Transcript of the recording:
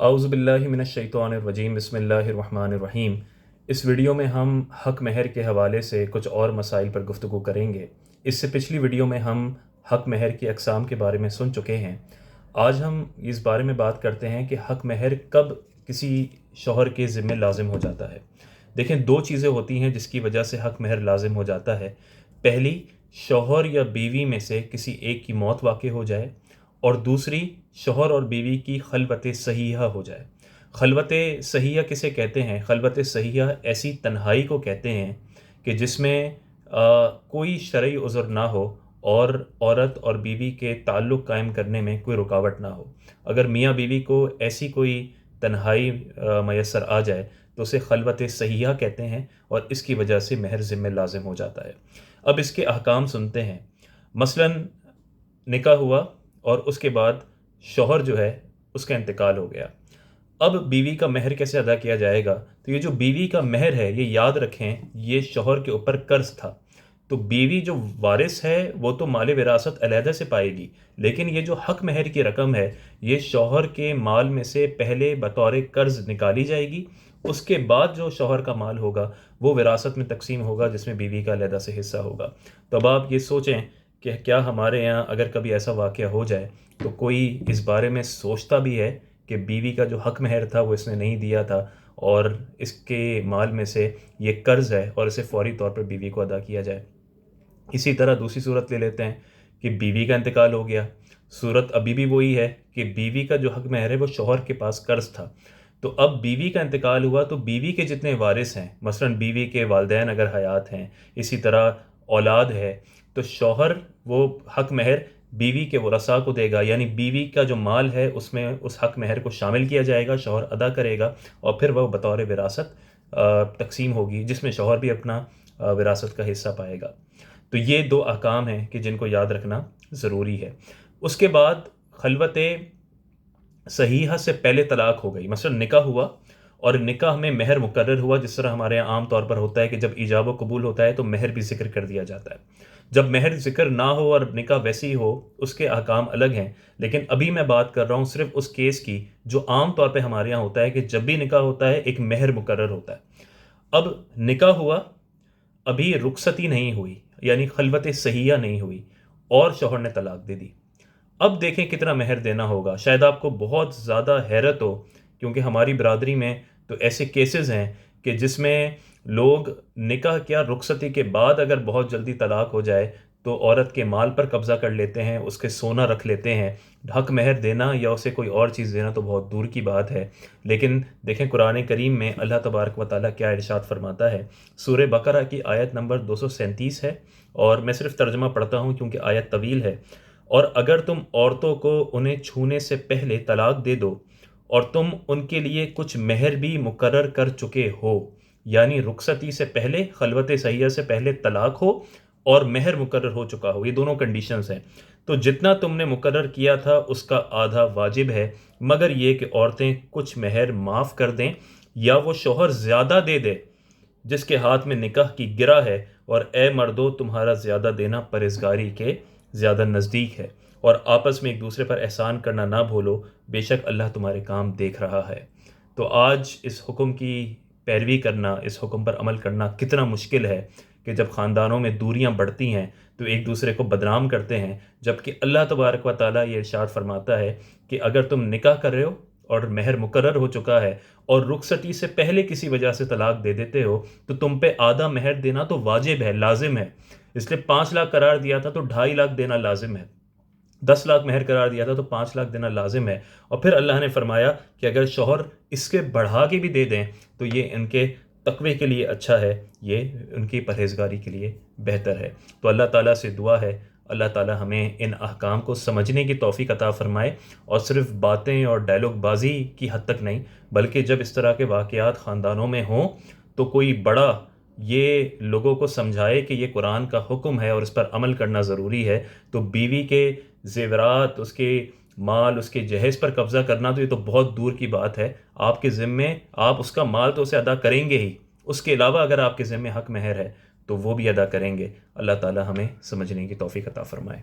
اعوذ باللہ من الشیطان الرجیم، بسم اللہ الرحمن الرحیم۔ اس ویڈیو میں ہم حق مہر کے حوالے سے کچھ اور مسائل پر گفتگو کریں گے۔ اس سے پچھلی ویڈیو میں ہم حق مہر کی اقسام کے بارے میں سن چکے ہیں۔ آج ہم اس بارے میں بات کرتے ہیں کہ حق مہر کب کسی شوہر کے ذمہ لازم ہو جاتا ہے۔ دیکھیں، دو چیزیں ہوتی ہیں جس کی وجہ سے حق مہر لازم ہو جاتا ہے۔ پہلی، شوہر یا بیوی میں سے کسی ایک کی موت واقع ہو جائے، اور دوسری، شوہر اور بیوی کی خلوت صحیحہ ہو جائے۔ خلوت صحیحہ کسے کہتے ہیں؟ خلوت صحیحہ ایسی تنہائی کو کہتے ہیں کہ جس میں کوئی شرعی عذر نہ ہو اور عورت اور بیوی کے تعلق قائم کرنے میں کوئی رکاوٹ نہ ہو۔ اگر میاں بیوی کو ایسی کوئی تنہائی میسر آ جائے تو اسے خلوت صحیحہ کہتے ہیں، اور اس کی وجہ سے مہر ذمہ لازم ہو جاتا ہے۔ اب اس کے احکام سنتے ہیں۔ مثلاً نکاح ہوا اور اس کے بعد شوہر جو ہے اس کا انتقال ہو گیا۔ اب بیوی کا مہر کیسے ادا کیا جائے گا؟ تو یہ جو بیوی کا مہر ہے، یہ یاد رکھیں، یہ شوہر کے اوپر قرض تھا۔ تو بیوی جو وارث ہے وہ تو مال وراثت علیحدہ سے پائے گی، لیکن یہ جو حق مہر کی رقم ہے یہ شوہر کے مال میں سے پہلے بطور قرض نکالی جائے گی، اس کے بعد جو شوہر کا مال ہوگا وہ وراثت میں تقسیم ہوگا، جس میں بیوی کا علیحدہ سے حصہ ہوگا۔ تو اب آپ یہ سوچیں کہ کیا ہمارے یہاں اگر کبھی ایسا واقعہ ہو جائے تو کوئی اس بارے میں سوچتا بھی ہے کہ بیوی کا جو حق مہر تھا وہ اس نے نہیں دیا تھا اور اس کے مال میں سے یہ قرض ہے اور اسے فوری طور پر بیوی کو ادا کیا جائے؟ اسی طرح دوسری صورت لے لیتے ہیں کہ بیوی کا انتقال ہو گیا۔ صورت ابھی بھی وہی ہے کہ بیوی کا جو حق مہر ہے وہ شوہر کے پاس قرض تھا۔ تو اب بیوی کا انتقال ہوا تو بیوی کے جتنے وارث ہیں، مثلاً بیوی کے والدین اگر حیات ہیں، اسی طرح اولاد ہے، تو شوہر وہ حق مہر بیوی کے ورثاء کو دے گا، یعنی بیوی کا جو مال ہے اس میں اس حق مہر کو شامل کیا جائے گا، شوہر ادا کرے گا، اور پھر وہ بطور وراثت تقسیم ہوگی، جس میں شوہر بھی اپنا وراثت کا حصہ پائے گا۔ تو یہ دو احکام ہیں کہ جن کو یاد رکھنا ضروری ہے۔ اس کے بعد خلوت صحیحہ سے پہلے طلاق ہو گئی، مثلا نکاح ہوا اور نکاح میں مہر مقرر ہوا، جس طرح ہمارے یہاں عام طور پر ہوتا ہے کہ جب ایجاب و قبول ہوتا ہے تو مہر بھی ذکر کر دیا جاتا ہے۔ جب مہر ذکر نہ ہو اور نکاح ویسے ہی ہو، اس کے احکام الگ ہیں، لیکن ابھی میں بات کر رہا ہوں صرف اس کیس کی جو عام طور پہ ہمارے یہاں ہوتا ہے کہ جب بھی نکاح ہوتا ہے ایک مہر مقرر ہوتا ہے۔ اب نکاح ہوا، ابھی رخصتی نہیں ہوئی، یعنی خلوت صحیحہ نہیں ہوئی، اور شوہر نے طلاق دے دی۔ اب دیکھیں کتنا مہر دینا ہوگا۔ شاید آپ کو بہت زیادہ حیرت ہو، کیونکہ ہماری برادری میں تو ایسے کیسز ہیں کہ جس میں لوگ نکاح کیا، رخصتی کے بعد اگر بہت جلدی طلاق ہو جائے تو عورت کے مال پر قبضہ کر لیتے ہیں، اس کے سونا رکھ لیتے ہیں۔ حق مہر دینا یا اسے کوئی اور چیز دینا تو بہت دور کی بات ہے، لیکن دیکھیں قرآن کریم میں اللہ تبارک و تعالیٰ کیا ارشاد فرماتا ہے۔ سورہ بقرہ کی آیت نمبر 237 ہے، اور میں صرف ترجمہ پڑھتا ہوں کیونکہ آیت طویل ہے۔ اور اگر تم عورتوں کو انہیں چھونے سے پہلے طلاق دے دو اور تم ان کے لیے کچھ مہر بھی مقرر کر چکے ہو، یعنی رخصتی سے پہلے، خلوت صحیحہ سے پہلے طلاق ہو اور مہر مقرر ہو چکا ہو، یہ دونوں کنڈیشنز ہیں، تو جتنا تم نے مقرر کیا تھا اس کا آدھا واجب ہے، مگر یہ کہ عورتیں کچھ مہر معاف کر دیں یا وہ شوہر زیادہ دے دے جس کے ہاتھ میں نکاح کی گرہ ہے، اور اے مردو تمہارا زیادہ دینا پرہیزگاری کے زیادہ نزدیک ہے، اور آپس میں ایک دوسرے پر احسان کرنا نہ بھولو، بے شک اللہ تمہارے کام دیکھ رہا ہے۔ تو آج اس حکم کی پیروی کرنا، اس حکم پر عمل کرنا کتنا مشکل ہے کہ جب خاندانوں میں دوریاں بڑھتی ہیں تو ایک دوسرے کو بدنام کرتے ہیں، جبکہ اللہ تبارک و تعالیٰ یہ ارشاد فرماتا ہے کہ اگر تم نکاح کر رہے ہو اور مہر مقرر ہو چکا ہے اور رخصتی سے پہلے کسی وجہ سے طلاق دے دیتے ہو تو تم پہ آدھا مہر دینا تو واجب ہے، لازم ہے۔ اس لیے 5 لاکھ قرار دیا تھا تو 2.5 لاکھ دینا لازم ہے، 10 لاکھ مہر قرار دیا تھا تو 5 لاکھ دینا لازم ہے۔ اور پھر اللہ نے فرمایا کہ اگر شوہر اس کے بڑھا کے بھی دے دیں تو یہ ان کے تقوی کے لیے اچھا ہے، یہ ان کی پرہیزگاری کے لیے بہتر ہے۔ تو اللہ تعالیٰ سے دعا ہے اللہ تعالیٰ ہمیں ان احکام کو سمجھنے کی توفیق عطا فرمائے، اور صرف باتیں اور ڈائلاگ بازی کی حد تک نہیں، بلکہ جب اس طرح کے واقعات خاندانوں میں ہوں تو کوئی بڑا یہ لوگوں کو سمجھائے کہ یہ قرآن کا حکم ہے اور اس پر عمل کرنا ضروری ہے۔ تو بیوی کے زیورات، اس کے مال، اس کے جہیز پر قبضہ کرنا تو یہ تو بہت دور کی بات ہے۔ آپ کے ذمے، آپ اس کا مال تو اسے ادا کریں گے ہی، اس کے علاوہ اگر آپ کے ذمے حق مہر ہے تو وہ بھی ادا کریں گے۔ اللہ تعالی ہمیں سمجھنے کی توفیق عطا فرمائے۔